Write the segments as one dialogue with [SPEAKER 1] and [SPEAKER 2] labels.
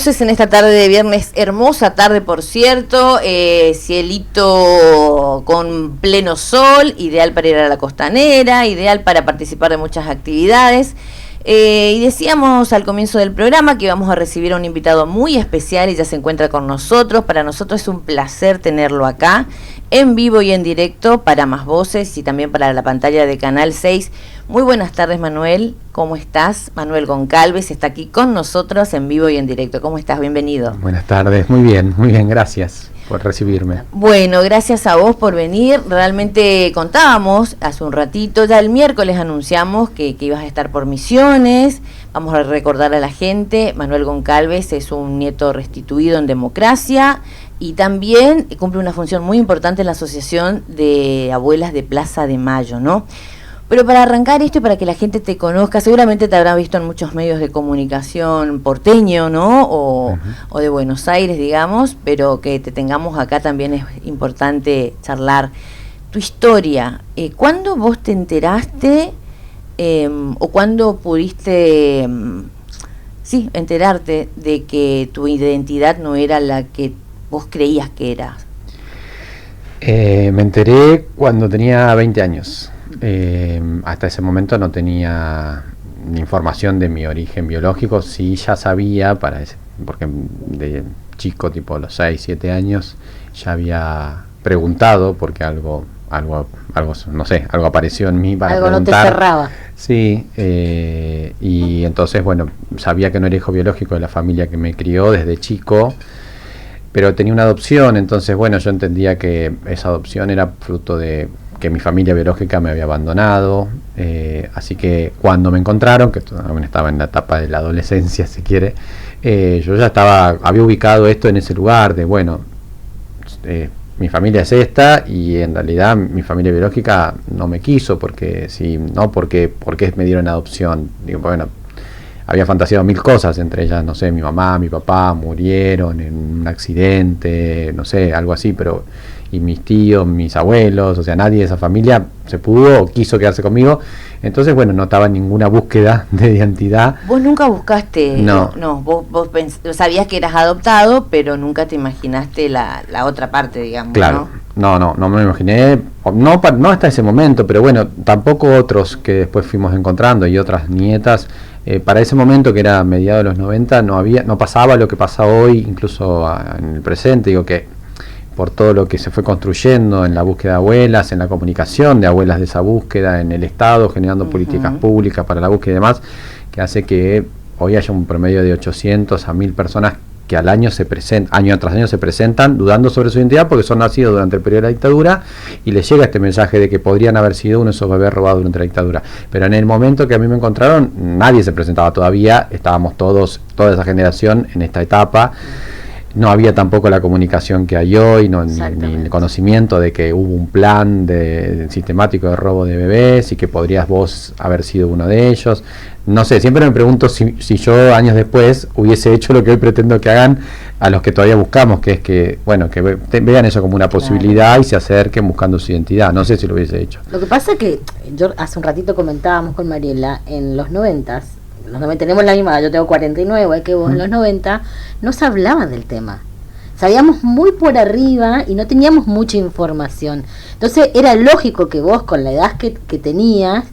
[SPEAKER 1] Entonces, en esta tarde de viernes, hermosa tarde por cierto, cielito con pleno sol, ideal para ir a la costanera, ideal para participar de muchas actividades. Y decíamos al comienzo del programa que íbamos a recibir a un invitado muy especial y ya se encuentra con nosotros. Para nosotros es un placer tenerlo acá, en vivo y en directo, para Más Voces y también para la pantalla de Canal 6. Muy buenas tardes, Manuel. ¿Cómo estás? Manuel Goncalves está aquí con nosotros en vivo y en directo. ¿Cómo estás? Bienvenido.
[SPEAKER 2] Buenas tardes, muy bien, gracias por recibirme.
[SPEAKER 1] Bueno, gracias a vos por venir. Realmente contábamos hace un ratito, ya el miércoles anunciamos que ibas a estar por Misiones. Vamos a recordar a la gente, Manuel Goncalves es un nieto restituido en democracia y también cumple una función muy importante en la Asociación de Abuelas de Plaza de Mayo, ¿no? Pero para arrancar esto y para que la gente te conozca, seguramente te habrá visto en muchos medios de comunicación porteño, ¿no? O de Buenos Aires, digamos, pero que te tengamos acá también es importante charlar. Tu historia, ¿cuándo vos te enteraste o cuándo pudiste, enterarte de que tu identidad no era la que vos creías que eras?
[SPEAKER 2] Me enteré cuando tenía 20 años. Hasta ese momento no tenía información de mi origen biológico. Sí, ya sabía, porque de chico, tipo los 6, 7 años, ya había preguntado, porque algo no sé, algo apareció en mí para preguntar.
[SPEAKER 1] Algo no te cerraba.
[SPEAKER 2] Sí, y entonces, bueno, sabía que no era hijo biológico de la familia que me crió desde chico, pero tenía una adopción. Entonces, bueno, yo entendía que esa adopción era fruto de que mi familia biológica me había abandonado, así que cuando me encontraron, que también estaba en la etapa de la adolescencia, si quiere, yo ya había ubicado esto en ese lugar de, bueno, mi familia es esta, y en realidad mi familia biológica no me quiso, porque me dieron adopción. Digo, bueno, había fantaseado mil cosas, entre ellas, no sé, mi mamá, mi papá murieron en un accidente, no sé, algo así, pero y mis tíos, mis abuelos, o sea, nadie de esa familia se pudo o quiso quedarse conmigo. Entonces, bueno, no estaba en ninguna búsqueda de identidad.
[SPEAKER 1] ¿Vos nunca buscaste?
[SPEAKER 2] No.
[SPEAKER 1] Vos sabías que eras adoptado, pero nunca te imaginaste la otra parte, digamos,
[SPEAKER 2] claro,
[SPEAKER 1] ¿no?
[SPEAKER 2] No me imaginé, no hasta ese momento, pero bueno, tampoco otros que después fuimos encontrando y otras nietas. Para ese momento, que era mediados de los 90, no pasaba lo que pasa hoy, incluso en el presente. Digo que por todo lo que se fue construyendo en la búsqueda de abuelas, en la comunicación de abuelas de esa búsqueda, en el Estado, generando políticas públicas para la búsqueda y demás, que hace que hoy haya un promedio de 800 a 1000 personas que al año año tras año se presentan dudando sobre su identidad porque son nacidos durante el periodo de la dictadura y les llega este mensaje de que podrían haber sido uno de esos bebés robados durante la dictadura. Pero en el momento que a mí me encontraron, nadie se presentaba todavía, estábamos toda esa generación en esta etapa. No había tampoco la comunicación que hay hoy, ni el conocimiento de que hubo un plan sistemático de robo de bebés y que podrías vos haber sido uno de ellos. No sé, siempre me pregunto si yo años después hubiese hecho lo que hoy pretendo que hagan a los que todavía buscamos, que es que vean eso como una posibilidad y se acerquen buscando su identidad. No sé si lo hubiese hecho.
[SPEAKER 3] Lo que pasa es que yo hace un ratito comentábamos con Mariela, en los 90, tenemos la misma edad, yo tengo 49, igual que vos, en los 90 no se hablaba del tema. Sabíamos muy por arriba y no teníamos mucha información. Entonces era lógico que vos, con la edad que tenías,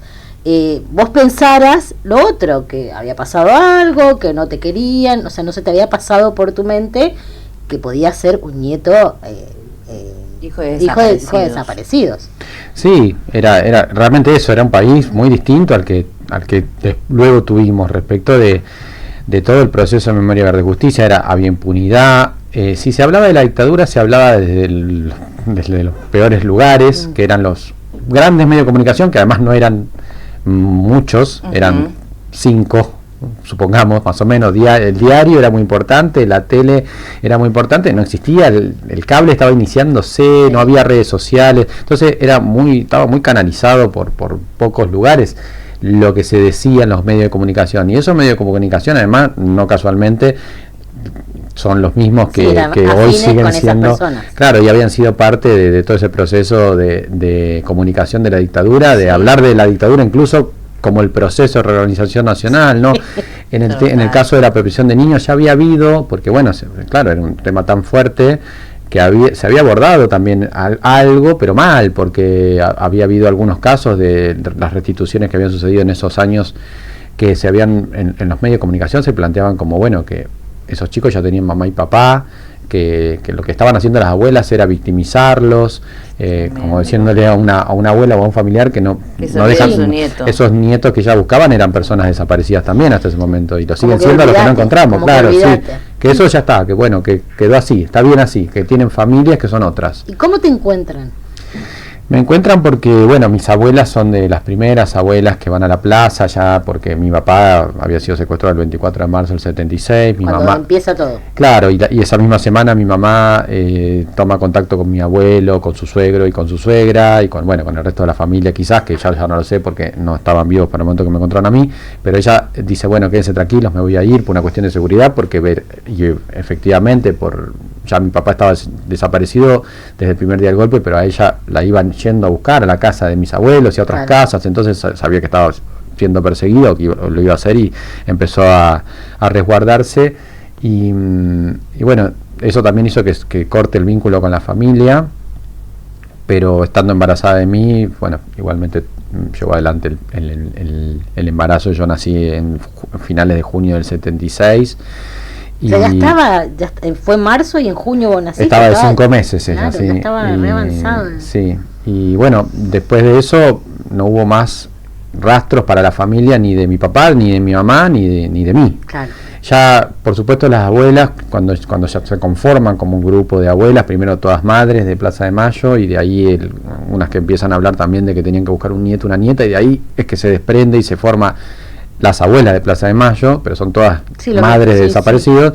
[SPEAKER 3] vos pensaras lo otro, que había pasado algo, que no te querían, o sea, no se te había pasado por tu mente que podía ser un nieto hijo de desaparecidos.
[SPEAKER 2] Sí, era realmente eso, era un país muy distinto al que luego tuvimos respecto de todo el proceso de memoria, verdad y justicia. Había impunidad. Si se hablaba de la dictadura, se hablaba desde los peores lugares, que eran los grandes medios de comunicación, que además no eran muchos, eran 5, supongamos, más o menos. El diario era muy importante, la tele era muy importante, no existía, el cable estaba iniciándose, no había redes sociales, entonces estaba muy canalizado por pocos lugares lo que se decía en los medios de comunicación. Y esos medios de comunicación, además, no casualmente, son los mismos que hoy siguen siendo, claro, y habían sido parte de todo ese proceso de comunicación de la dictadura, de hablar de la dictadura incluso como el proceso de reorganización nacional, ¿no? En el caso de la protección de niños ya había habido, porque bueno, claro, era un tema tan fuerte que se había abordado también algo, pero mal, porque había habido algunos casos de las restituciones que habían sucedido en esos años que se habían, en los medios de comunicación se planteaban como, bueno, que esos chicos ya tenían mamá y papá, que lo que estaban haciendo las abuelas era victimizarlos, como diciéndole a una abuela o a un familiar que no dejan esos nietos que ya buscaban eran personas desaparecidas también hasta ese momento, y lo siguen siendo los que no encontramos, claro, sí, que eso ya está, que bueno, que quedó así, está bien así, que tienen familias que son otras.
[SPEAKER 3] ¿Y cómo te encuentran?
[SPEAKER 2] Me encuentran porque, bueno, mis abuelas son de las primeras abuelas que van a la plaza ya, porque mi papá había sido secuestrado el 24 de marzo del 76, mi
[SPEAKER 3] cuando
[SPEAKER 2] mamá...
[SPEAKER 3] empieza todo.
[SPEAKER 2] Claro, y esa misma semana mi mamá toma contacto con mi abuelo, con su suegro y con su suegra, y con el resto de la familia quizás, que ya no lo sé porque no estaban vivos para el momento que me encontraron a mí, pero ella dice, bueno, quédense tranquilos, me voy a ir por una cuestión de seguridad, porque efectivamente ya mi papá estaba desaparecido desde el primer día del golpe, pero a ella la iban yendo a buscar a la casa de mis abuelos y a otras casas, entonces sabía que estaba siendo perseguido, que lo iba a hacer, y empezó a resguardarse, y bueno, eso también hizo que corte el vínculo con la familia, pero estando embarazada de mí, bueno, igualmente llevó adelante el embarazo. Yo nací en finales de junio del 76.
[SPEAKER 3] O sea, fue en marzo y en junio vos naciste.
[SPEAKER 2] Estaba de 5 meses ella,
[SPEAKER 3] claro,
[SPEAKER 2] sí.
[SPEAKER 3] Estaba re avanzado.
[SPEAKER 2] Sí, y bueno, después de eso no hubo más rastros para la familia, ni de mi papá, ni de mi mamá, ni de mí.
[SPEAKER 3] Claro.
[SPEAKER 2] Ya, por supuesto, las abuelas, cuando ya se conforman como un grupo de abuelas, primero todas madres de Plaza de Mayo, y de ahí unas que empiezan a hablar también de que tenían que buscar un nieto, una nieta, y de ahí es que se desprende y se forma las abuelas de Plaza de Mayo, pero son todas madres de desaparecidos.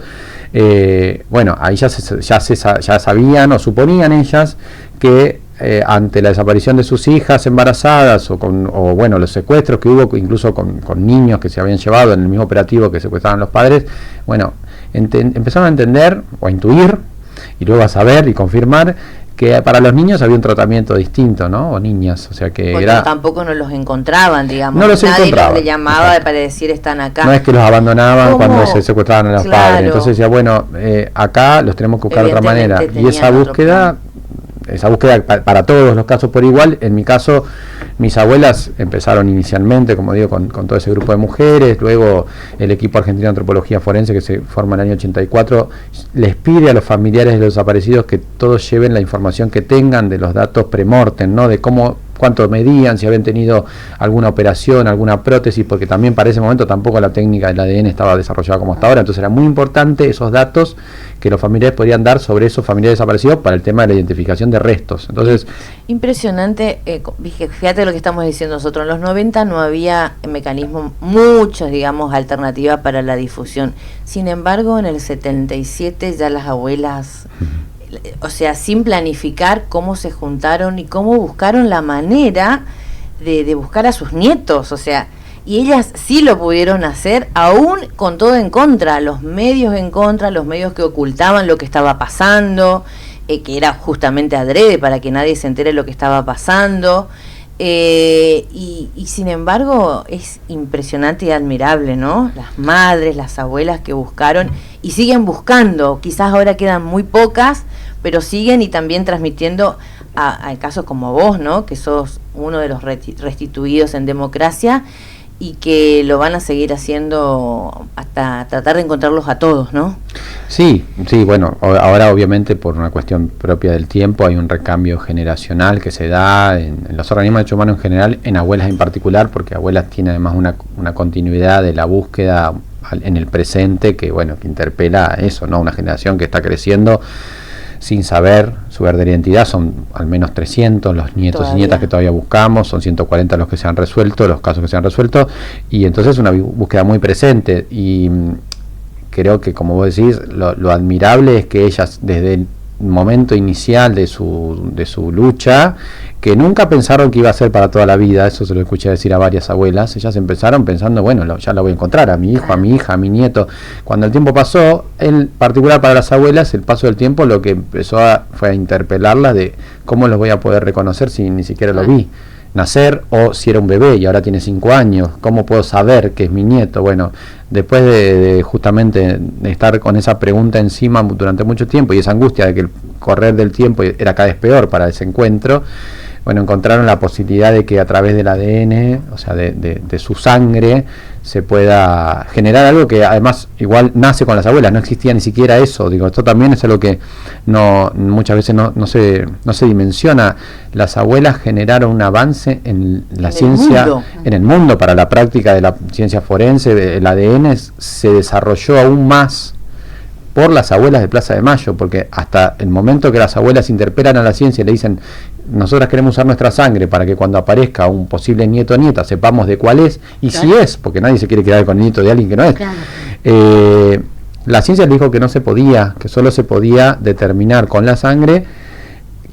[SPEAKER 2] Bueno, ahí ya sabían o suponían ellas que ante la desaparición de sus hijas embarazadas o bueno, los secuestros que hubo incluso con niños que se habían llevado en el mismo operativo que secuestraban los padres, bueno, empezaron a entender o a intuir y luego a saber y confirmar que para los niños había un tratamiento distinto, ¿no? O niñas, o sea que
[SPEAKER 1] porque tampoco no los encontraban, digamos.
[SPEAKER 2] No los encontraban.
[SPEAKER 1] Nadie les llamaba para decir están acá.
[SPEAKER 2] No es que los abandonaban cuando se secuestraban a los padres. Entonces decía, bueno, acá los tenemos que buscar de otra manera. Y esa búsqueda para todos los casos por igual. En mi caso, mis abuelas empezaron inicialmente, como digo, con todo ese grupo de mujeres. Luego el equipo argentino de antropología forense, que se forma en el año 84, les pide a los familiares de los desaparecidos que todos lleven la información que tengan de los datos premortem, ¿no? De cuánto medían, si habían tenido alguna operación, alguna prótesis, porque también para ese momento tampoco la técnica del ADN estaba desarrollada como hasta ahora. Entonces era muy importante esos datos que los familiares podrían dar sobre esos familiares desaparecidos para el tema de la identificación de restos. Entonces,
[SPEAKER 1] impresionante, fíjate lo que estamos diciendo nosotros, en los 90 no había mecanismos, muchos, digamos, alternativas para la difusión. Sin embargo, en el 77 ya las abuelas, o sea, sin planificar cómo se juntaron y cómo buscaron la manera de buscar a sus nietos, o sea, y ellas sí lo pudieron hacer, aún con todo en contra, los medios en contra, los medios que ocultaban lo que estaba pasando, que era justamente adrede para que nadie se entere de lo que estaba pasando, y sin embargo es impresionante y admirable, ¿no? Las madres, las abuelas que buscaron y siguen buscando, quizás ahora quedan muy pocas, pero siguen y también transmitiendo a casos como vos, ¿no? Que sos uno de los restituidos en democracia y que lo van a seguir haciendo hasta tratar de encontrarlos a todos, ¿no?
[SPEAKER 2] Sí, bueno, ahora obviamente por una cuestión propia del tiempo hay un recambio generacional que se da en los organismos de derechos humanos en general, en abuelas en particular, porque abuelas tiene además una continuidad de la búsqueda en el presente que, bueno, que interpela a eso, ¿no? Una generación que está creciendo sin saber su verdadera identidad. Son al menos 300 los nietos y nietas que todavía buscamos, son 140 los que se han resuelto, los casos que se han resuelto, y entonces una búsqueda muy presente, y creo que, como vos decís, lo admirable es que ellas desde el momento inicial de su lucha, que nunca pensaron que iba a ser para toda la vida, eso se lo escuché decir a varias abuelas, ellas empezaron pensando, bueno, ya la voy a encontrar, a mi hijo, a mi hija, a mi nieto. Cuando el tiempo pasó, en particular para las abuelas, el paso del tiempo lo que empezó fue a interpelarlas de cómo los voy a poder reconocer si ni siquiera lo vi. nacer, o si era un bebé y ahora tiene 5 años, ¿cómo puedo saber que es mi nieto? Bueno, después de justamente de estar con esa pregunta encima durante mucho tiempo y esa angustia de que el correr del tiempo era cada vez peor para ese encuentro, bueno, encontraron la posibilidad de que a través del ADN, o sea, de su sangre, se pueda generar algo que además igual nace con las abuelas. No existía ni siquiera eso. Digo, esto también es algo que muchas veces no se dimensiona. Las abuelas generaron un avance en la ciencia, en el mundo, para la práctica de la ciencia forense. El ADN se desarrolló aún más por las abuelas de Plaza de Mayo, porque hasta el momento que las abuelas interpelan a la ciencia y le dicen, nosotras queremos usar nuestra sangre para que cuando aparezca un posible nieto o nieta sepamos de cuál es, y claro, si es, porque nadie se quiere quedar con el nieto de alguien que no es. Claro. La ciencia le dijo que no se podía, que solo se podía determinar con la sangre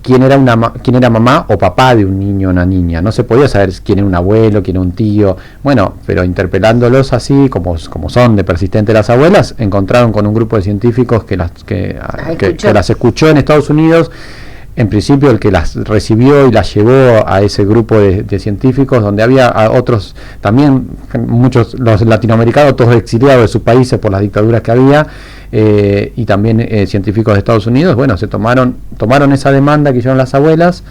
[SPEAKER 2] quién era mamá o papá de un niño o una niña. No se podía saber quién era un abuelo, quién era un tío. Bueno, pero interpelándolos así, como son de persistentes las abuelas, encontraron con un grupo de científicos que las escuchó en Estados Unidos. En principio el que las recibió y las llevó a ese grupo de científicos, donde había otros también, muchos, los latinoamericanos, todos exiliados de sus países por las dictaduras que había, y también científicos de Estados Unidos. Bueno, se tomaron esa demanda que hicieron las abuelas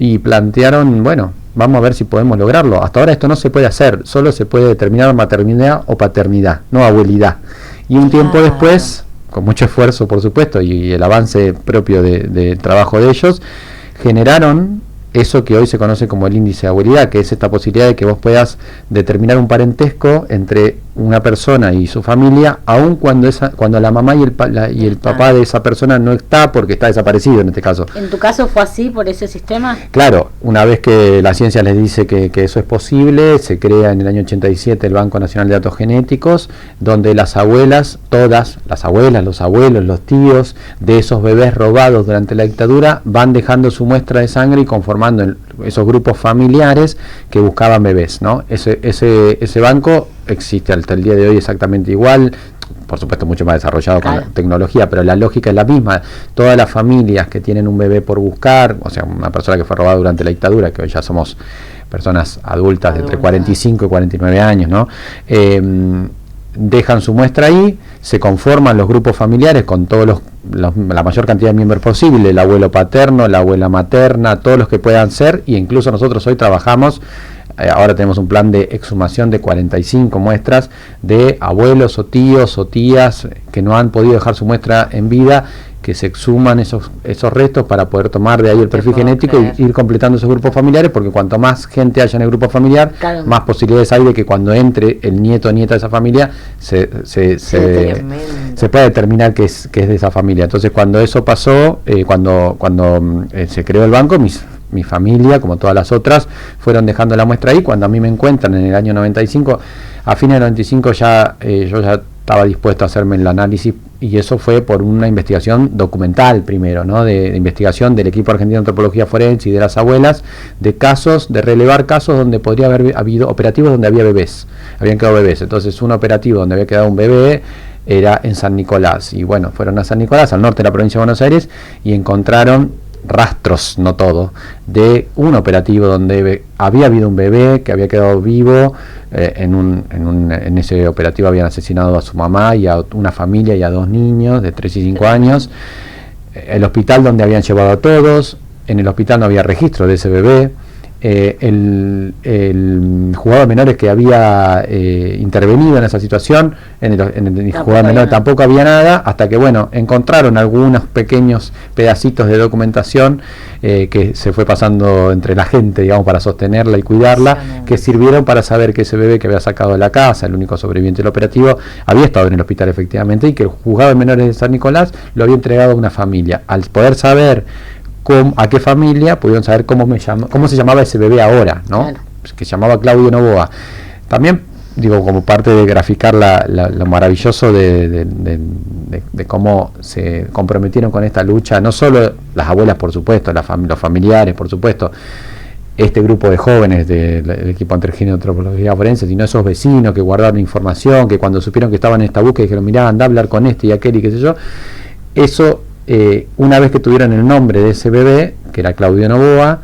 [SPEAKER 2] y plantearon, bueno, vamos a ver si podemos lograrlo. Hasta ahora esto no se puede hacer, solo se puede determinar maternidad o paternidad, no abuelidad. Y un tiempo después, con mucho esfuerzo por supuesto y el avance propio del trabajo de ellos, generaron eso que hoy se conoce como el índice de abuelidad, que es esta posibilidad de que vos puedas determinar un parentesco entre una persona y su familia, aun cuando la mamá y el papá de esa persona no está, porque está desaparecido en este caso.
[SPEAKER 3] ¿En tu caso fue así por ese sistema?
[SPEAKER 2] Claro, una vez que la ciencia les dice que eso es posible, se crea en el año 87 el Banco Nacional de Datos Genéticos, donde las abuelas, todas, las abuelas, los abuelos, los tíos de esos bebés robados durante la dictadura, van dejando su muestra de sangre y conformando esos grupos familiares que buscaban bebés, ¿no? Ese banco existe hasta el día de hoy exactamente igual, por supuesto mucho más desarrollado, claro, con la tecnología, pero la lógica es la misma. Todas las familias que tienen un bebé por buscar, o sea, una persona que fue robada durante la dictadura, que hoy ya somos personas adultas de entre 45 y 49 años, ¿no? Dejan su muestra ahí, se conforman los grupos familiares con todos la mayor cantidad de miembros posible, el abuelo paterno, la abuela materna, todos los que puedan ser, y incluso nosotros hoy trabajamos, ahora tenemos un plan de exhumación de 45 muestras de abuelos o tíos o tías que no han podido dejar su muestra en vida, que se exhuman esos restos para poder tomar de ahí el perfil genético y ir completando esos grupos familiares, porque cuanto más gente haya en el grupo familiar, claro, más posibilidades hay de que cuando entre el nieto o nieta de esa familia se pueda determinar que es de esa familia. Entonces cuando eso pasó, cuando se creó el banco, mi familia, como todas las otras, fueron dejando la muestra ahí. Cuando a mí me encuentran en el año 95, a fines del 95 yo ya estaba dispuesto a hacerme el análisis, y eso fue por una investigación documental primero, ¿no? De investigación del equipo argentino de antropología forense y de las abuelas, de relevar casos donde podría haber habido operativos donde habían quedado bebés. Entonces un operativo donde había quedado un bebé era en San Nicolás, y bueno, fueron a San Nicolás, al norte de la provincia de Buenos Aires, y encontraron rastros, no todo, de un operativo donde había habido un bebé que había quedado vivo. En ese operativo habían asesinado a su mamá y a una familia y a 2 niños de 3 y 5 años. El hospital donde habían llevado a todos, en el hospital no había registro de ese bebé. El jugador menores que había intervenido en esa situación, en el jugador menor tampoco había nada, hasta que bueno, encontraron algunos pequeños pedacitos de documentación que se fue pasando entre la gente, digamos, para sostenerla y cuidarla, que sirvieron para saber que ese bebé que había sacado de la casa, el único sobreviviente del operativo, había estado en el hospital efectivamente, y que el jugador menores de San Nicolás lo había entregado a una familia. Al poder saber a qué familia, pudieron saber cómo se llamaba ese bebé ahora, ¿no? Claro. Que se llamaba Claudio Novoa. También, digo, como parte de graficar lo maravilloso de cómo se comprometieron con esta lucha, no solo las abuelas, por supuesto, los familiares, por supuesto, este grupo de jóvenes del equipo argentino de antropología forense, sino esos vecinos que guardaron información, que cuando supieron que estaban en esta búsqueda dijeron, mirá, anda a hablar con este y aquel y qué sé yo. Eso, una vez que tuvieron el nombre de ese bebé, que era Claudio Novoa,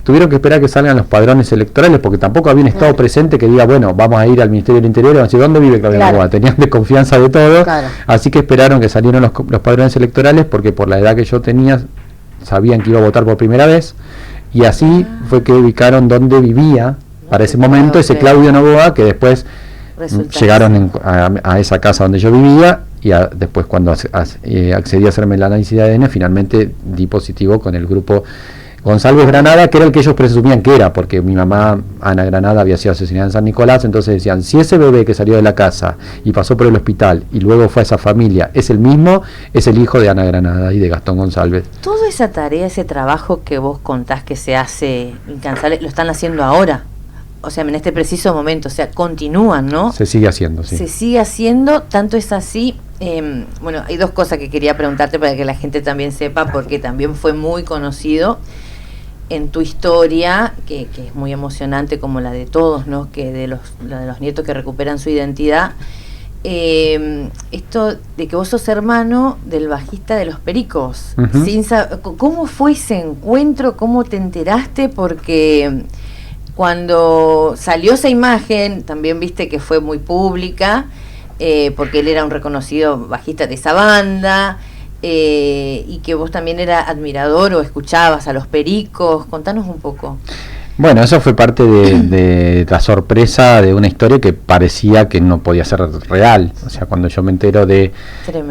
[SPEAKER 2] tuvieron que esperar que salgan los padrones electorales, porque tampoco había un Estado presente que diga, bueno, vamos a ir al Ministerio del Interior y vamos a decir, ¿dónde vive Claudia Noboa? Tenían desconfianza de todo, así que esperaron que salieran los padrones electorales, porque por la edad que yo tenía, sabían que iba a votar por primera vez, y así fue que ubicaron dónde vivía para ese momento ese Claudio Noboa, que después llegaron a esa casa donde yo vivía, y después cuando accedí a hacerme el análisis de ADN, finalmente di positivo con el grupo González Granada, que era el que ellos presumían que era, porque mi mamá, Ana Granada, había sido asesinada en San Nicolás. Entonces decían, si ese bebé que salió de la casa y pasó por el hospital y luego fue a esa familia es el mismo, es el hijo de Ana Granada y de Gastón González.
[SPEAKER 1] Toda esa tarea, ese trabajo que vos contás que se hace incansable, lo están haciendo ahora, o sea, en este preciso momento, o sea, continúan, ¿no?
[SPEAKER 2] Se sigue haciendo, sí.
[SPEAKER 1] Se sigue haciendo, tanto es así. Bueno, hay dos cosas que quería preguntarte para que la gente también sepa, porque también fue muy conocido en tu historia, que es muy emocionante como la de todos, ¿no? Que de los nietos que recuperan su identidad. Esto de que vos sos hermano del bajista de Los Pericos. ¿Cómo fue ese encuentro? ¿Cómo te enteraste? Porque cuando salió esa imagen, también viste que fue muy pública, porque él era un reconocido bajista de esa banda, y que vos también eras admirador o escuchabas a Los Pericos. Contanos un poco.
[SPEAKER 2] Bueno, eso fue parte de la sorpresa de una historia que parecía que no podía ser real. O sea, cuando yo me entero de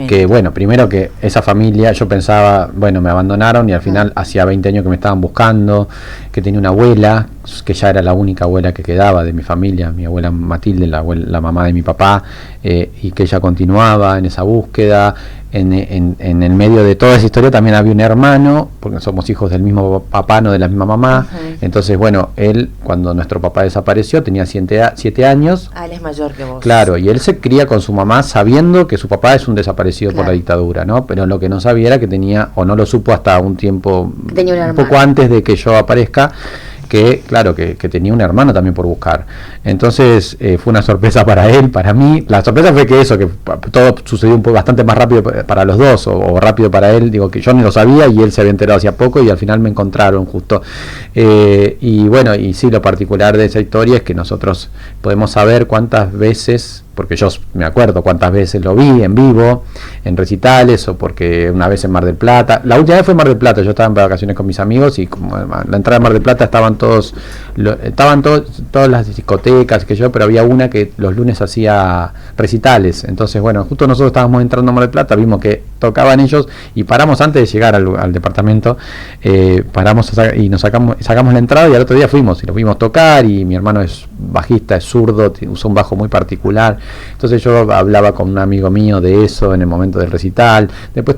[SPEAKER 2] que, bueno, primero que esa familia, yo pensaba, bueno, me abandonaron y al final hacía 20 años que me estaban buscando, que tenía una abuela, que ya era la única abuela que quedaba de mi familia, mi abuela Matilde, la mamá de mi papá, y que ella continuaba en esa búsqueda. En el medio de toda esa historia también había un hermano, porque somos hijos del mismo papá, no de la misma mamá. Entonces, bueno, él, cuando nuestro papá desapareció, tenía 7 años.
[SPEAKER 1] Ah, él es mayor que vos.
[SPEAKER 2] Claro, y él se cría con su mamá sabiendo que su papá es un desaparecido por la dictadura, ¿no? Pero lo que no sabía era que tenía, o no lo supo hasta un tiempo, un poco antes de que yo aparezca, que claro, que tenía un hermano también por buscar. Entonces fue una sorpresa para él, para mí. La sorpresa fue que todo sucedió bastante más rápido para los dos, o rápido para él, digo, que yo ni lo sabía y él se había enterado hacía poco y al final me encontraron justo. Y bueno, y sí, lo particular de esa historia es que nosotros podemos saber cuántas veces, porque yo me acuerdo cuántas veces lo vi en vivo, en recitales, o porque una vez en Mar del Plata. La última vez fue en Mar del Plata, yo estaba en vacaciones con mis amigos y como a la entrada de Mar del Plata estaban todas las discotecas, pero había una que los lunes hacía recitales. Entonces, bueno, justo nosotros estábamos entrando a Mar del Plata, vimos que tocaban ellos y paramos antes de llegar al departamento, paramos y sacamos la entrada y al otro día fuimos y lo vimos tocar, y mi hermano es bajista, es zurdo, usa un bajo muy particular. Entonces yo hablaba con un amigo mío de eso en el momento del recital. Después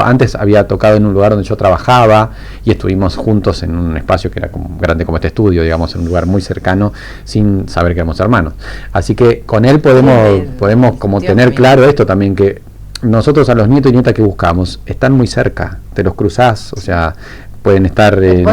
[SPEAKER 2] antes había tocado en un lugar donde yo trabajaba y estuvimos juntos en un espacio que era grande como este estudio, digamos, en un lugar muy cercano, sin saber que éramos hermanos. Así que con él podemos como tener claro esto también, que nosotros a los nietos y nietas que buscamos están muy cerca, te los cruzás, o sea, pueden estar en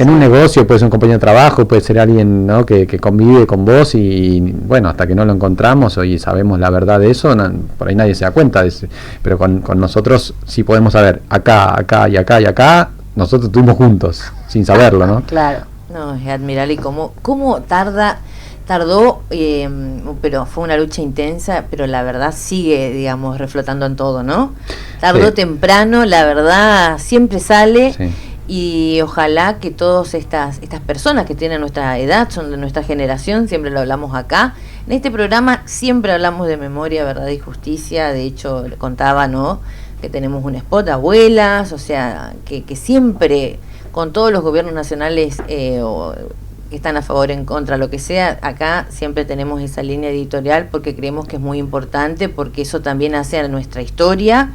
[SPEAKER 2] un negocio, puede ser un compañero de trabajo, puede ser alguien, ¿no?, que convive con vos, y bueno, hasta que no lo encontramos y sabemos la verdad de eso, por ahí nadie se da cuenta de eso. Pero con nosotros sí podemos saber acá y acá y acá, nosotros estuvimos juntos sin saberlo, ¿no?
[SPEAKER 1] Claro. No, es admirable. Y cómo tardó, pero fue una lucha intensa, pero la verdad sigue, digamos, reflotando en todo, ¿no? Tardó temprano, la verdad siempre sale. Sí. Y ojalá que todas estas personas que tienen nuestra edad, son de nuestra generación, siempre lo hablamos acá, en este programa siempre hablamos de memoria, verdad y justicia. De hecho, le contaba, ¿no?, que tenemos un spot, abuelas, o sea, que siempre, con todos los gobiernos nacionales que están a favor, en contra, lo que sea, acá siempre tenemos esa línea editorial, porque creemos que es muy importante, porque eso también hace a nuestra historia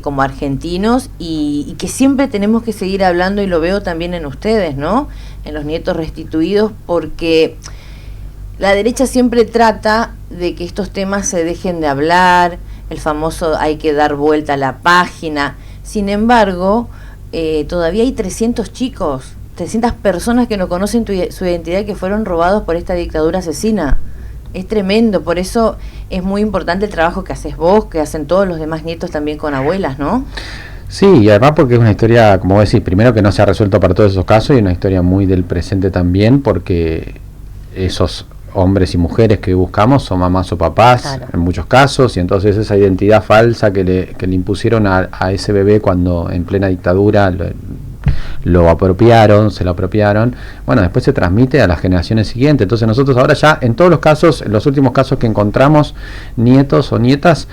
[SPEAKER 1] como argentinos, y que siempre tenemos que seguir hablando, y lo veo también en ustedes, ¿no?, en los nietos restituidos, porque la derecha siempre trata de que estos temas se dejen de hablar, el famoso hay que dar vuelta a la página. Sin embargo, todavía hay 300 chicos, 300 personas que no conocen su identidad, que fueron robados por esta dictadura asesina. Es tremendo, por eso es muy importante el trabajo que haces vos, que hacen todos los demás nietos también con abuelas, ¿no?
[SPEAKER 2] Sí, y además porque es una historia, como vos decís, primero que no se ha resuelto para todos esos casos y una historia muy del presente también, porque esos hombres y mujeres que buscamos son mamás o papás, claro, en muchos casos, y entonces esa identidad falsa que le impusieron a ese bebé cuando en plena dictadura lo apropiaron, se lo apropiaron, bueno, después se transmite a las generaciones siguientes. Entonces nosotros ahora ya en todos los casos, en los últimos casos que encontramos nietos o nietas,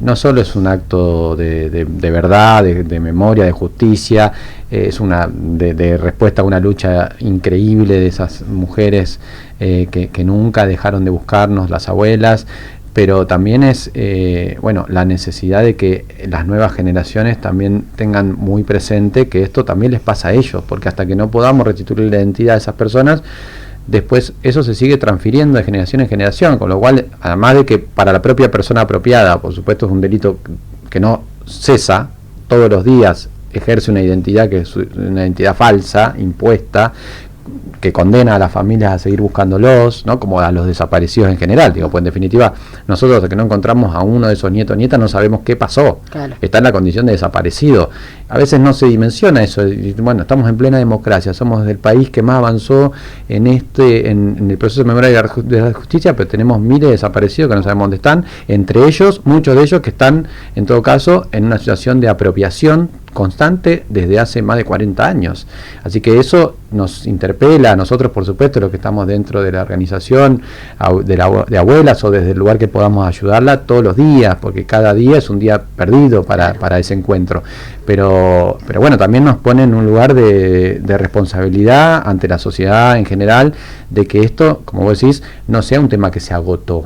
[SPEAKER 2] no solo es un acto de verdad, de memoria, de justicia, es una de respuesta a una lucha increíble de esas mujeres que nunca dejaron de buscarnos, las abuelas, pero también es bueno, la necesidad de que las nuevas generaciones también tengan muy presente que esto también les pasa a ellos, porque hasta que no podamos restituir la identidad de esas personas, después eso se sigue transfiriendo de generación en generación, con lo cual, además de que para la propia persona apropiada, por supuesto es un delito que no cesa, todos los días ejerce una identidad que es una identidad falsa, impuesta, que condena a las familias a seguir buscándolos, ¿no? Como a los desaparecidos en general, digo, pues en definitiva, nosotros hasta que no encontramos a uno de esos nietos o nietas no sabemos qué pasó, claro, está en la condición de desaparecido. A veces no se dimensiona eso, y bueno, estamos en plena democracia, somos el país que más avanzó en el proceso de memoria de la justicia, pero tenemos miles de desaparecidos que no sabemos dónde están, entre ellos, muchos de ellos que están, en todo caso, en una situación de apropiación constante desde hace más de 40 años. Así que eso nos interpela a nosotros, por supuesto, los que estamos dentro de la organización de abuelas o desde el lugar que podamos ayudarla todos los días, porque cada día es un día perdido para ese encuentro. Pero bueno, también nos pone en un lugar de responsabilidad ante la sociedad en general, de que esto, como vos decís, no sea un tema que se agotó.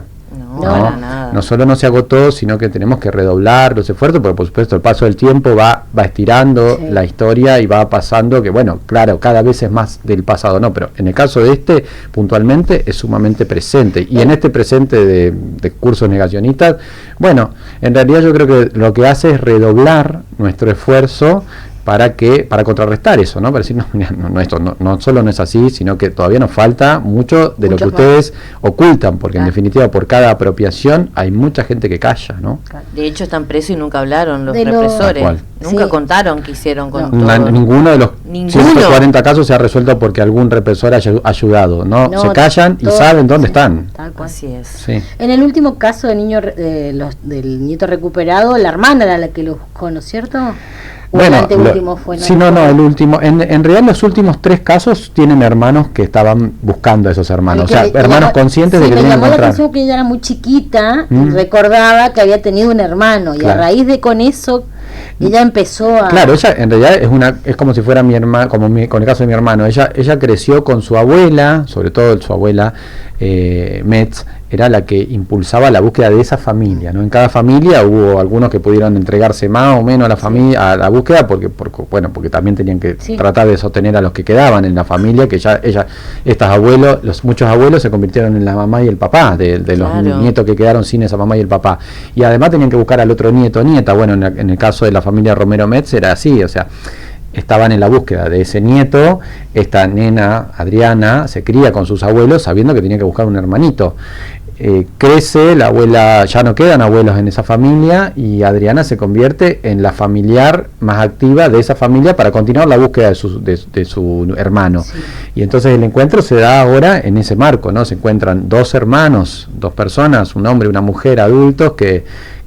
[SPEAKER 2] No solo no se agotó, sino que tenemos que redoblar los esfuerzos, porque por supuesto el paso del tiempo va estirando, sí, la historia y va pasando, que bueno, claro, cada vez es más del pasado, no, pero en el caso de este, puntualmente, es sumamente presente, y en este presente de cursos negacionistas, bueno, en realidad yo creo que lo que hace es redoblar nuestro esfuerzo para contrarrestar eso, ¿no? Para decir, no, mira, esto no solo no es así, sino que todavía nos falta mucho de lo que ustedes ocultan, porque en definitiva por cada apropiación hay mucha gente que calla, ¿no?
[SPEAKER 1] De hecho están presos y nunca hablaron los represores, nunca contaron qué hicieron con todo.
[SPEAKER 2] Ninguno de los 140 casos se ha resuelto porque algún represor haya ayudado, ¿no? Se callan y saben dónde están.
[SPEAKER 3] Tal cual.
[SPEAKER 1] Así es.
[SPEAKER 3] Sí. En el último caso del nieto recuperado, la hermana era la que lo buscó, ¿no es cierto?
[SPEAKER 2] Bueno, el último. En realidad los últimos 3 casos tienen hermanos que estaban buscando a esos hermanos, o sea, hermanos conscientes de que tenían que encontrar.
[SPEAKER 3] Me llamó la atención que ella era muy chiquita y recordaba que había tenido un hermano, y a raíz de con eso ella empezó a...
[SPEAKER 2] Claro, ella en realidad es como si fuera mi hermana, con el caso de mi hermano. Ella creció con su abuela, sobre todo su abuela Metz, era la que impulsaba la búsqueda de esa familia, ¿no? En cada familia hubo algunos que pudieron entregarse más o menos a la familia, a la búsqueda, porque también tenían que tratar de sostener a los que quedaban en la familia, que muchos abuelos se convirtieron en la mamá y el papá de los nietos que quedaron sin esa mamá y el papá, y además tenían que buscar al otro nieto o nieta. Bueno, en el caso de la familia Romero Metz era así, o sea, estaban en la búsqueda de ese nieto. Esta nena, Adriana, se cría con sus abuelos sabiendo que tenía que buscar un hermanito. Crece, la abuela, ya no quedan abuelos en esa familia, y Adriana se convierte en la familiar más activa de esa familia para continuar la búsqueda de su hermano. Sí. Y entonces el encuentro se da ahora en ese marco, ¿no? Se encuentran 2 hermanos, 2 personas, un hombre y una mujer adultos que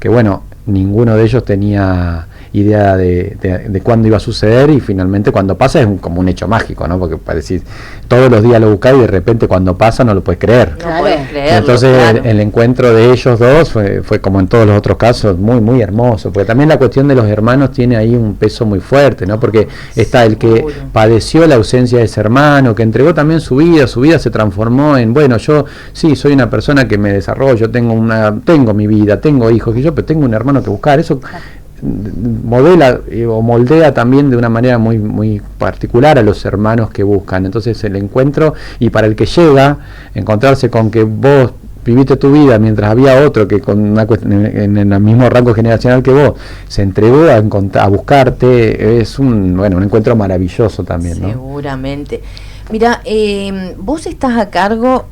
[SPEAKER 2] bueno, ninguno de ellos tenía idea de cuándo iba a suceder, y finalmente cuando pasa es como un hecho mágico, ¿no? Porque parece todos los días lo buscás y de repente cuando pasa no lo puedes creer.
[SPEAKER 1] No puedes creerlo.
[SPEAKER 2] Entonces el encuentro de ellos dos fue como en todos los otros casos muy muy hermoso, porque también la cuestión de los hermanos tiene ahí un peso muy fuerte, ¿no? Porque está el que padeció la ausencia de ese hermano, que entregó también su vida se transformó en, bueno, yo sí soy una persona que me desarrollo, tengo mi vida, tengo hijos, pero tengo un hermano que buscar. Eso modela o moldea también de una manera muy muy particular a los hermanos que buscan. Entonces el encuentro, y para el que llega, encontrarse con que vos viviste tu vida mientras había otro que con una en el mismo rango generacional que vos se entregó a buscarte, es un encuentro maravilloso también, ¿no?
[SPEAKER 1] Seguramente. Mira, vos estás a cargo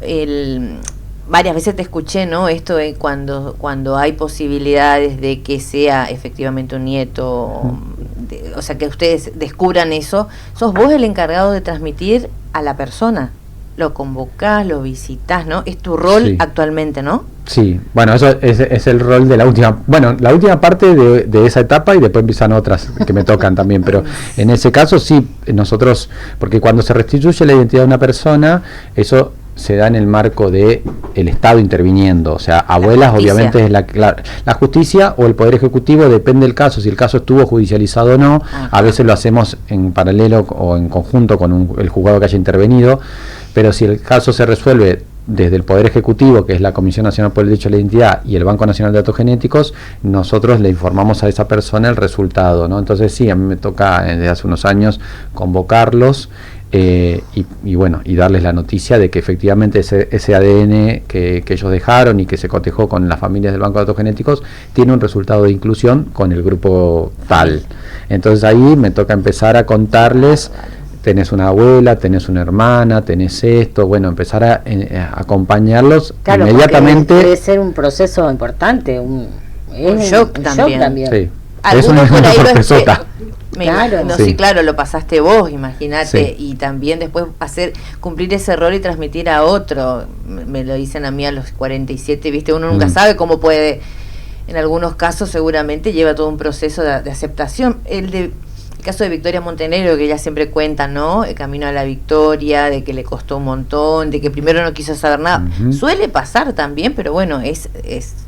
[SPEAKER 1] varias veces te escuché, ¿no? Esto de cuando hay posibilidades de que sea efectivamente un nieto, o sea, que ustedes descubran eso, sos vos el encargado de transmitir a la persona. Lo convocás, lo visitas, ¿no? Es tu rol actualmente, ¿no?
[SPEAKER 2] Sí, bueno, eso es el rol de la última parte de esa etapa, y después empiezan otras que me tocan también, pero en ese caso sí, nosotros, porque cuando se restituye la identidad de una persona, eso se da en el marco de el Estado interviniendo, o sea, abuelas obviamente es la justicia o el Poder Ejecutivo, depende del caso, si el caso estuvo judicializado o no. A veces lo hacemos en paralelo o en conjunto con el juzgado que haya intervenido, pero si el caso se resuelve desde el Poder Ejecutivo, que es la Comisión Nacional por el Derecho a la Identidad, y el Banco Nacional de Datos Genéticos, nosotros le informamos a esa persona el resultado, ¿no? Entonces sí, a mí me toca desde hace unos años convocarlos, y bueno, y darles la noticia de que efectivamente ese ADN que ellos dejaron y que se cotejó con las familias del Banco de Datos Genéticos tiene un resultado de inclusión con el grupo tal. Entonces ahí me toca empezar a contarles: tenés una abuela, tenés una hermana, tenés esto, bueno, empezar a acompañarlos inmediatamente.
[SPEAKER 3] Debe ser un proceso importante, un
[SPEAKER 1] shock también.
[SPEAKER 2] Sí.
[SPEAKER 1] Es una
[SPEAKER 2] sorpresota.
[SPEAKER 1] Claro, lo pasaste vos, imagínate,
[SPEAKER 2] sí.
[SPEAKER 1] Y también después cumplir ese rol y transmitir a otro. Me lo dicen a mí a los 47, ¿viste? Uno nunca sabe cómo puede, en algunos casos seguramente lleva todo un proceso de aceptación. El caso de Victoria Montenegro, que ella siempre cuenta, ¿no? El camino a la victoria, de que le costó un montón, de que primero no quiso saber nada. Suele pasar también, pero bueno, es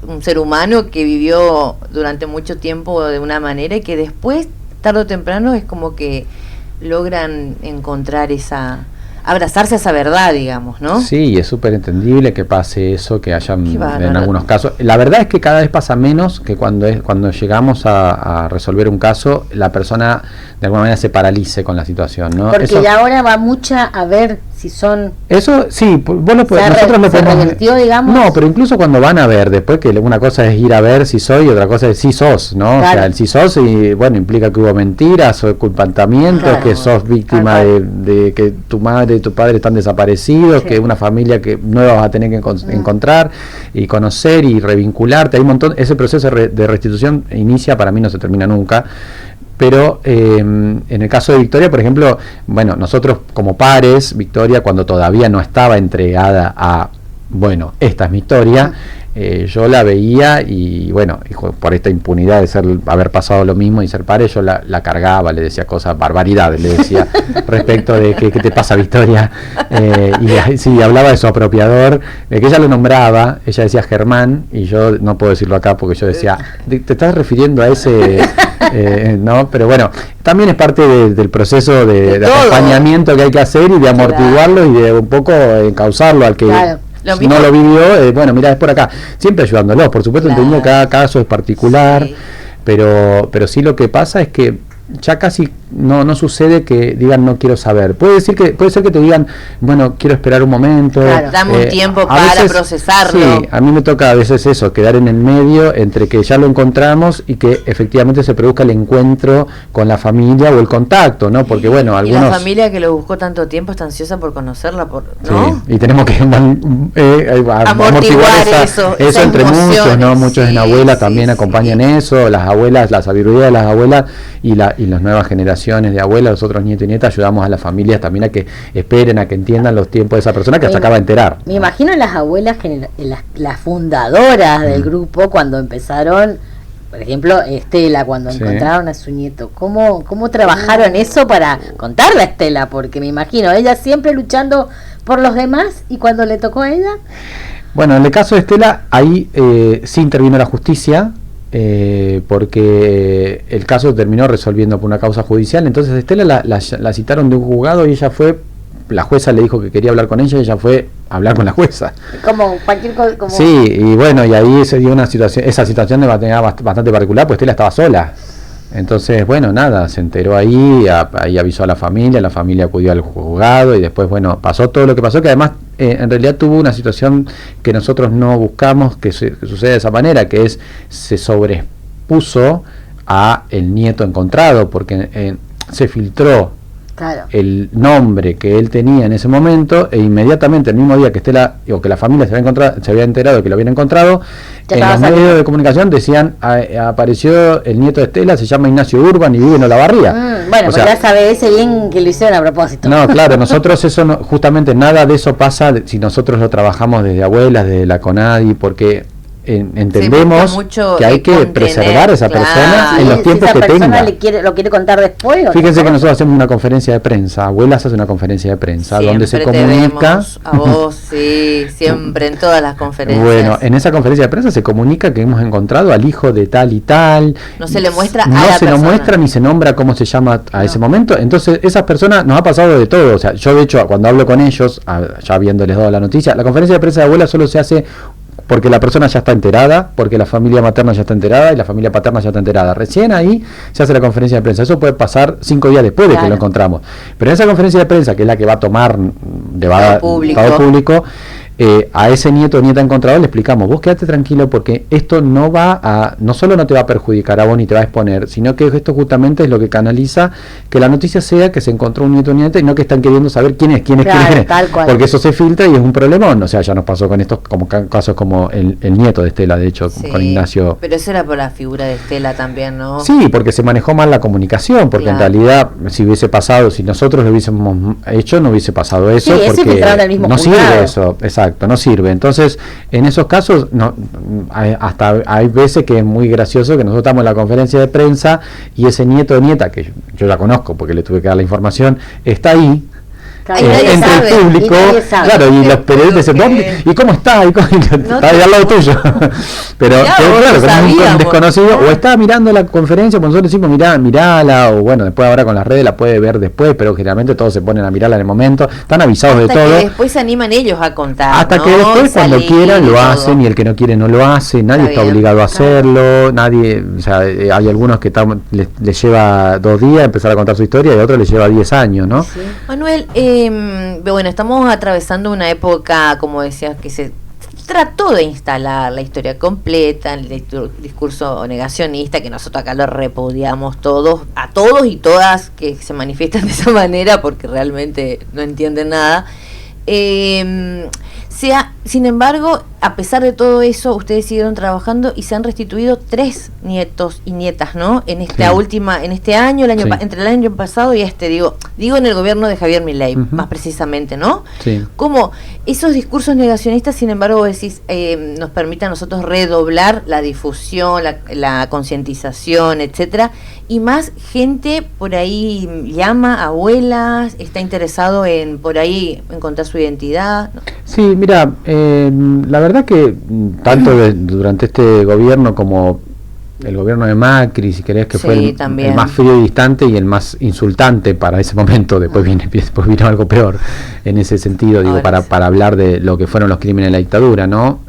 [SPEAKER 1] un ser humano que vivió durante mucho tiempo de una manera y que después, tarde o temprano, es como que logran encontrar abrazarse a esa verdad, digamos, ¿no?
[SPEAKER 2] Sí, es súper entendible que pase eso, que hayan en algunos casos. La verdad es que cada vez pasa menos, que cuando llegamos a resolver un caso, la persona de alguna manera se paralice con la situación, ¿no?
[SPEAKER 3] Porque
[SPEAKER 2] eso,
[SPEAKER 3] ya ahora va mucha a ver si son...
[SPEAKER 2] Eso sí, vos lo podés, nosotros lo podemos...
[SPEAKER 3] revirtió, digamos.
[SPEAKER 2] No, pero incluso cuando van a ver, después, que una cosa es ir a ver si soy y otra cosa es si sos, ¿no? Claro. O sea, el si sos, y bueno, implica que hubo mentiras o culpantamientos, que sos víctima de que tu madre y tu padre están desaparecidos, que una familia que nueva vas a tener que encontrar y conocer y revincularte. Hay un montón, ese proceso de restitución inicia, para mí no se termina nunca. Pero en el caso de Victoria, por ejemplo, bueno, nosotros como pares, Victoria, cuando todavía no estaba entregada a, bueno, esta es mi historia, yo la veía y bueno, por esta impunidad de haber pasado lo mismo y ser padre, yo la cargaba, le decía cosas, barbaridades, le decía respecto de qué te pasa, Victoria, y sí, hablaba de su apropiador, de que ella lo nombraba, ella decía Germán, y yo no puedo decirlo acá porque yo decía, ¿te estás refiriendo a ese...? No, pero bueno, también es parte del proceso de acompañamiento que hay que hacer y de amortiguarlo y de un poco encauzarlo al que no lo vivió, bueno, mira, es por acá, siempre ayudándolos, por supuesto, entendiendo que cada caso es particular, pero sí lo que pasa es que ya casi no sucede que digan no quiero saber. Puede ser que te digan, bueno, quiero esperar un momento.
[SPEAKER 1] Claro, dame un tiempo para procesarlo.
[SPEAKER 2] Sí, a mí me toca a veces eso, quedar en el medio entre que ya lo encontramos y que efectivamente se produzca el encuentro con la familia o el contacto, ¿no? Porque bueno, algunos...
[SPEAKER 1] Y la familia que lo buscó tanto tiempo está ansiosa por conocerla, ¿no?
[SPEAKER 2] Sí, y tenemos que amortiguar eso entre muchos, ¿no? Muchos en abuelas también acompañan eso, las abuelas, la sabiduría de las abuelas y las nuevas generaciones de abuelas, los otros nietos y nietas, ayudamos a las familias también a que esperen, a que entiendan los tiempos de esa persona que se acaba de enterar.
[SPEAKER 3] Me imagino las abuelas, las fundadoras del grupo, cuando empezaron, por ejemplo, Estela, cuando encontraron a su nieto, ¿cómo trabajaron eso para contarle a Estela? Porque me imagino, ella siempre luchando por los demás, y cuando le tocó a ella...
[SPEAKER 2] Bueno, en el caso de Estela, ahí sí intervino la justicia, porque el caso terminó resolviendo por una causa judicial. Entonces Estela la citaron de un juzgado y ella fue, la jueza le dijo que quería hablar con ella y ella fue a hablar con la jueza.
[SPEAKER 3] Como cualquier cosa.
[SPEAKER 2] Sí, y bueno, y ahí se dio esa situación de bastante particular, pues Estela estaba sola. Entonces, bueno, nada, se enteró ahí avisó a la familia acudió al juzgado y después, bueno, pasó todo lo que pasó, que además en realidad tuvo una situación que nosotros no buscamos que suceda de esa manera, que se sobrepuso a el nieto encontrado, porque se filtró
[SPEAKER 3] Claro.
[SPEAKER 2] el nombre que él tenía en ese momento, e inmediatamente el mismo día que Estela o que la familia se había enterado que lo habían encontrado,
[SPEAKER 3] Ya
[SPEAKER 2] en los
[SPEAKER 3] estaba
[SPEAKER 2] medios de comunicación decían: apareció el nieto de Estela, se llama Ignacio Urban y vive en Olavarría.
[SPEAKER 3] Bueno,
[SPEAKER 2] O
[SPEAKER 3] pues
[SPEAKER 2] sea,
[SPEAKER 3] ya sabe ese bien que lo hicieron a propósito.
[SPEAKER 2] no, claro, nosotros eso no, justamente nada de eso pasa si nosotros lo trabajamos desde abuelas, desde la CONADI, porque entendemos que hay que preservar a esa persona en los tiempos que tenga.
[SPEAKER 3] ¿Lo quiere contar después?
[SPEAKER 2] Fíjense que nosotros hacemos una conferencia de prensa, Abuelas hace una conferencia de prensa donde se comunica.
[SPEAKER 1] A vos, sí, siempre en todas las conferencias.
[SPEAKER 2] Bueno, en esa conferencia de prensa se comunica que hemos encontrado al hijo de tal y tal.
[SPEAKER 1] No se le muestra
[SPEAKER 2] no
[SPEAKER 1] a la
[SPEAKER 2] se lo
[SPEAKER 1] persona.
[SPEAKER 2] muestra ni se nombra cómo se llama a ese momento. Entonces, esas personas nos ha pasado de todo. O sea, yo de hecho, cuando hablo con ellos, ya habiéndoles dado la noticia, la conferencia de prensa de Abuelas solo se hace porque la persona ya está enterada, porque la familia materna ya está enterada y la familia paterna ya está enterada. Recién ahí se hace la conferencia de prensa. Eso puede pasar 5 días después de que lo encontramos. Pero en esa conferencia de prensa, que es la que va a tomar de todo público, a ese nieto o nieta encontrado le explicamos: vos quédate tranquilo, porque esto no solo no te va a perjudicar a vos ni te va a exponer, sino que esto justamente es lo que canaliza que la noticia sea que se encontró un nieto o nieta y no que están queriendo saber quién es,
[SPEAKER 3] tal cual.
[SPEAKER 2] porque eso se filtra y es un problemón. O sea, ya nos pasó con estos casos como el nieto de Estela, de hecho, con Ignacio.
[SPEAKER 1] Pero eso era por la figura de Estela también, ¿no?
[SPEAKER 2] Sí, porque se manejó mal la comunicación, porque en realidad si hubiese pasado, si nosotros lo hubiésemos hecho, no hubiese pasado eso, porque no sirve eso, exacto, no sirve. Entonces, en esos casos, hasta hay veces que es muy gracioso que nosotros estamos en la conferencia de prensa y ese nieto o nieta, que yo la conozco porque le tuve que dar la información, está ahí. Entre el público, claro, y los periodistas dicen: ¿dónde? ¿Y cómo está? Está ahí al lado tuyo. Pero claro, como un desconocido, o está mirando la conferencia, pues nosotros decimos: mirala, o bueno, después ahora con las redes la puede ver después, pero generalmente todos se ponen a mirarla en el momento, están avisados de todo.
[SPEAKER 1] Que después se animan ellos a contar.
[SPEAKER 2] Hasta que después, cuando quieran, lo hacen, y el que no quiere no lo hace, nadie está obligado a hacerlo, nadie, o sea, hay algunos que les lleva 2 días empezar a contar su historia y a otros les lleva 10 años, ¿no?
[SPEAKER 1] Sí. Manuel, bueno, estamos atravesando una época, como decías, que se trató de instalar la historia completa, el discurso negacionista, que nosotros acá lo repudiamos todos y todas que se manifiestan de esa manera, porque realmente no entienden nada. Sin embargo, a pesar de todo eso, ustedes siguieron trabajando y se han restituido 3 nietos y nietas, ¿no? En esta en este año, entre el año pasado y digo en el gobierno de Javier Milei, más precisamente, ¿no?
[SPEAKER 2] Sí.
[SPEAKER 1] Como esos discursos negacionistas, sin embargo, decís, nos permiten a nosotros redoblar la difusión, la concientización, etcétera, y más gente por ahí llama, abuelas, está interesado en por ahí encontrar su identidad, ¿no?
[SPEAKER 2] Sí, mira, la verdad que tanto durante este gobierno como el gobierno de Macri, si querés, que fue el más frío y distante y el más insultante para ese momento, después vino algo peor en ese sentido, digo, para hablar de lo que fueron los crímenes de la dictadura, ¿no?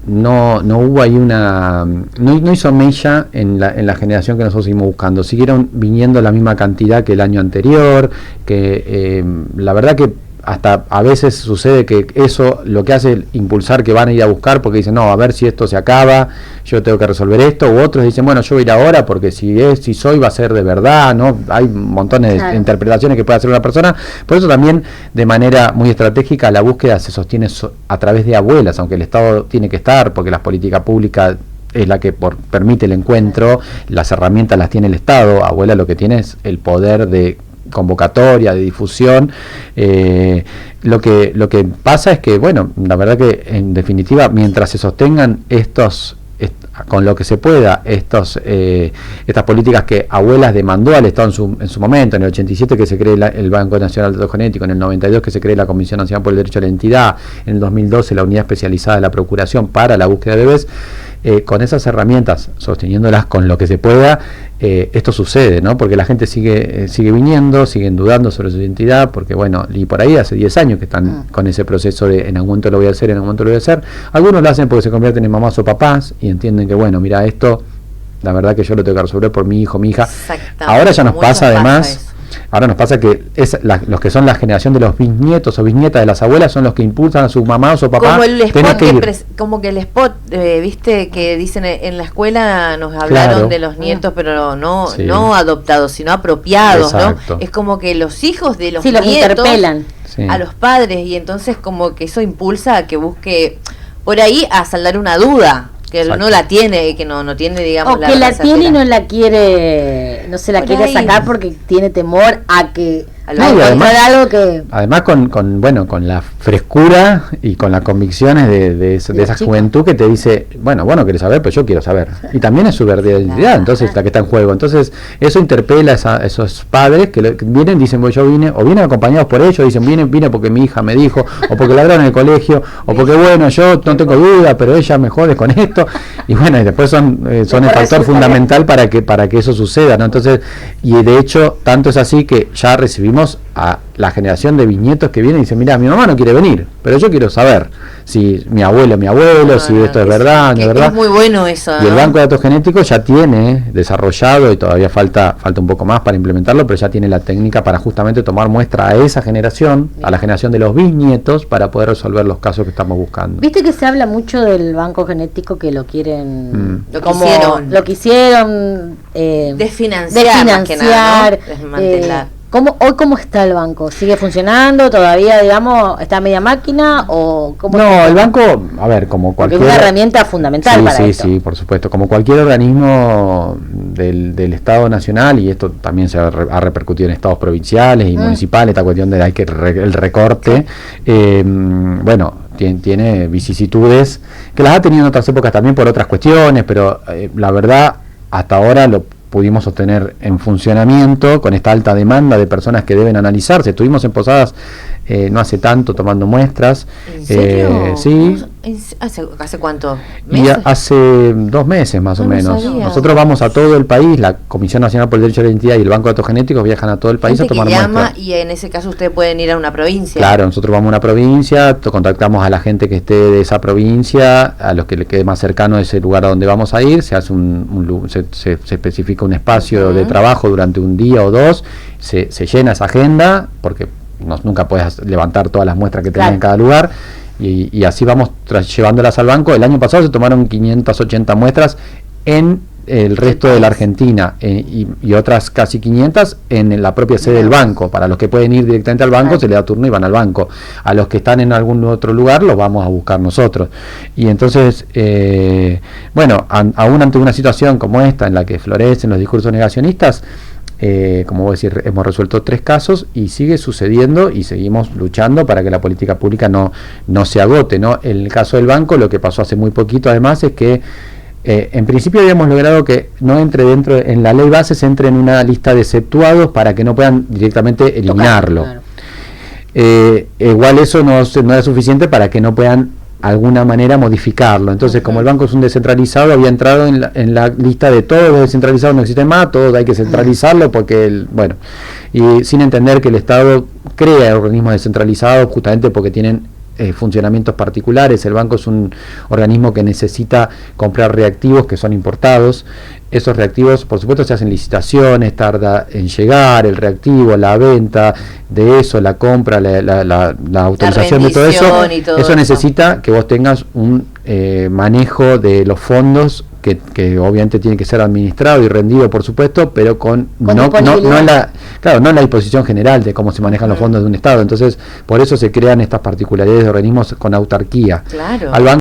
[SPEAKER 2] No hubo ahí no hizo mella en la generación que nosotros seguimos buscando. Siguieron viniendo la misma cantidad que el año anterior, que la verdad que hasta a veces sucede que eso lo que hace es impulsar que van a ir a buscar, porque dicen: no, a ver si esto se acaba, yo tengo que resolver esto, u otros dicen: bueno, yo voy a ir ahora porque si soy va a ser de verdad, ¿no? Hay montones de interpretaciones que puede hacer una persona. Por eso también, de manera muy estratégica, la búsqueda se sostiene a través de abuelas, aunque el Estado tiene que estar, porque la política pública es la que permite el encuentro, las herramientas las tiene el Estado. Abuela lo que tiene es el poder de convocatoria, de difusión. Lo que pasa es que, bueno, la verdad que en definitiva, mientras se sostengan con lo que se pueda, estas políticas que Abuelas demandó al Estado en su momento, en el 87 que se cree el Banco Nacional de Datos Genéticos, en el 92 que se cree la Comisión Nacional por el Derecho a la Identidad, en el 2012 la Unidad Especializada de la Procuración para la Búsqueda de Bebés. Con esas herramientas, sosteniéndolas con lo que se pueda, esto sucede, ¿no? Porque la gente sigue viniendo, siguen dudando sobre su identidad, porque bueno, y por ahí hace 10 años que están con ese proceso de en algún momento lo voy a hacer, en algún momento lo voy a hacer. Algunos lo hacen porque se convierten en mamás o papás y entienden que, bueno, mira, esto, la verdad que yo lo tengo que resolver por mi hijo, mi hija. Ahora ya nos pasa además. Ahora nos pasa que los que son la generación de los bisnietos o bisnietas de las abuelas son los que impulsan a su mamá o su papá.
[SPEAKER 1] Como el spot, como que el spot, viste, que dicen en la escuela nos hablaron
[SPEAKER 2] Claro.
[SPEAKER 1] de los nietos, pero no,
[SPEAKER 2] Sí.
[SPEAKER 1] no adoptados, sino apropiados,
[SPEAKER 2] Exacto.
[SPEAKER 1] ¿no? Es como que los hijos de los
[SPEAKER 3] Sí, los
[SPEAKER 1] nietos
[SPEAKER 3] interpelan.
[SPEAKER 2] Sí.
[SPEAKER 1] a los padres, y entonces como que eso impulsa a que busque por ahí a saldar una duda que
[SPEAKER 2] Exacto.
[SPEAKER 1] no la tiene, que no tiene, digamos,
[SPEAKER 3] O que la
[SPEAKER 1] verdad
[SPEAKER 3] tiene y
[SPEAKER 1] certera.
[SPEAKER 3] no la quiere, no se la
[SPEAKER 1] Por
[SPEAKER 3] quiere
[SPEAKER 1] ahí.
[SPEAKER 3] sacar porque tiene temor a que
[SPEAKER 1] A
[SPEAKER 3] no,
[SPEAKER 1] lo-
[SPEAKER 2] y
[SPEAKER 3] encontrar
[SPEAKER 2] además-
[SPEAKER 3] algo que
[SPEAKER 2] Además con la frescura y con las convicciones de esa
[SPEAKER 3] chica.
[SPEAKER 2] juventud que te dice, bueno, vos no querés saber, pero yo quiero saber. Y también es su verdadera identidad, entonces la que está en juego. Entonces eso interpela a esos padres que vienen, dicen, bueno, yo vine, o vienen acompañados por ellos, dicen, vine porque mi hija me dijo, o porque la hablaron en el colegio, o porque bueno, yo no tengo duda, pero ella me jode con esto. Y bueno, y después son el
[SPEAKER 3] Después
[SPEAKER 2] factor
[SPEAKER 3] resulta
[SPEAKER 2] fundamental para que eso suceda, ¿no? Entonces, y de hecho, tanto es así que ya recibimos a la generación de bisnietos que vienen y dicen, mira, mi mamá no quiere venir, pero yo quiero saber si mi abuelo, si esto es verdad, no es verdad.
[SPEAKER 1] Es muy bueno eso,
[SPEAKER 2] Y el
[SPEAKER 1] ¿no?
[SPEAKER 2] banco de datos genéticos ya tiene desarrollado, y todavía falta un poco más para implementarlo, pero ya tiene la técnica para justamente tomar muestra a esa generación, a la generación de los bisnietos, para poder resolver los casos que estamos buscando.
[SPEAKER 3] viste que se habla mucho del banco genético, que lo quieren
[SPEAKER 1] Lo
[SPEAKER 3] como
[SPEAKER 1] quisieron.
[SPEAKER 3] lo quisieron
[SPEAKER 1] Desfinanciar, más que nada, ¿no? Desmantelar.
[SPEAKER 3] ¿Cómo está el banco? ¿Sigue funcionando? ¿Todavía, digamos, está a media máquina? ¿O cómo
[SPEAKER 2] No,
[SPEAKER 3] está?
[SPEAKER 2] el banco, a ver, como
[SPEAKER 3] Porque es
[SPEAKER 2] cualquier...
[SPEAKER 3] una herramienta fundamental
[SPEAKER 2] Sí,
[SPEAKER 3] para
[SPEAKER 2] sí,
[SPEAKER 3] esto.
[SPEAKER 2] sí, por supuesto. Como cualquier organismo del Estado Nacional, y esto también se ha repercutido en estados provinciales y municipales, esta cuestión de el recorte, bueno, tiene vicisitudes que las ha tenido en otras épocas también por otras cuestiones, pero la verdad, hasta ahora lo pudimos sostener en funcionamiento con esta alta demanda de personas que deben analizarse. Estuvimos en Posadas no hace tanto tomando muestras.
[SPEAKER 1] ¿En serio?
[SPEAKER 2] Sí.
[SPEAKER 1] ¿Hace cuánto?
[SPEAKER 2] Y
[SPEAKER 1] ¿Meses?
[SPEAKER 2] hace 2 meses más o
[SPEAKER 1] No
[SPEAKER 2] menos.
[SPEAKER 1] sabía.
[SPEAKER 2] Nosotros vamos a todo el país, la Comisión Nacional por el Derecho a la Identidad y el Banco de Datos Genéticos viajan a todo el país
[SPEAKER 1] Gente
[SPEAKER 2] a tomar
[SPEAKER 1] que llama,
[SPEAKER 2] muestras.
[SPEAKER 1] y en ese caso ustedes pueden ir a una provincia.
[SPEAKER 2] Claro, nosotros vamos a una provincia, contactamos a la gente que esté de esa provincia, a los que le quede más cercano de ese lugar a donde vamos a ir, se hace se especifica un espacio de trabajo durante un día o dos, se llena esa agenda, porque nunca puedes levantar todas las muestras que tenés en cada lugar, y así vamos llevándolas al banco. El año pasado se tomaron 580 muestras en el resto de la Argentina, y otras casi 500 en la propia sede del banco. Para los que pueden ir directamente al banco se le da turno y van al banco. A los que están en algún otro lugar los vamos a buscar nosotros. Y entonces, bueno, aún ante una situación como esta en la que florecen los discursos negacionistas, como voy a decir, hemos resuelto 3 casos y sigue sucediendo, y seguimos luchando para que la política pública no se agote, ¿no? En el caso del banco, lo que pasó hace muy poquito además es que en principio habíamos logrado que no entre en la ley base, se entre en una lista de exceptuados para que no puedan directamente eliminarlo.
[SPEAKER 3] Claro.
[SPEAKER 2] Igual eso no era suficiente para que no puedan alguna manera modificarlo. Entonces, como el banco es un descentralizado, había entrado en la lista de todos los descentralizados, no existen más, todos hay que centralizarlo, porque bueno, y sin entender que el Estado crea organismos descentralizados justamente porque tienen funcionamientos particulares. El banco es un organismo que necesita comprar reactivos que son importados. Esos reactivos, por supuesto, se hacen licitaciones, tarda en llegar el reactivo, la venta de eso, la compra, la autorización de todo eso. Eso necesita que vos tengas un manejo de los fondos que obviamente tiene que ser administrado y rendido, por supuesto, pero no en la disposición general de cómo se manejan los fondos de un Estado. Entonces, por eso se crean estas particularidades de organismos con autarquía.
[SPEAKER 1] Claro.
[SPEAKER 2] Al banco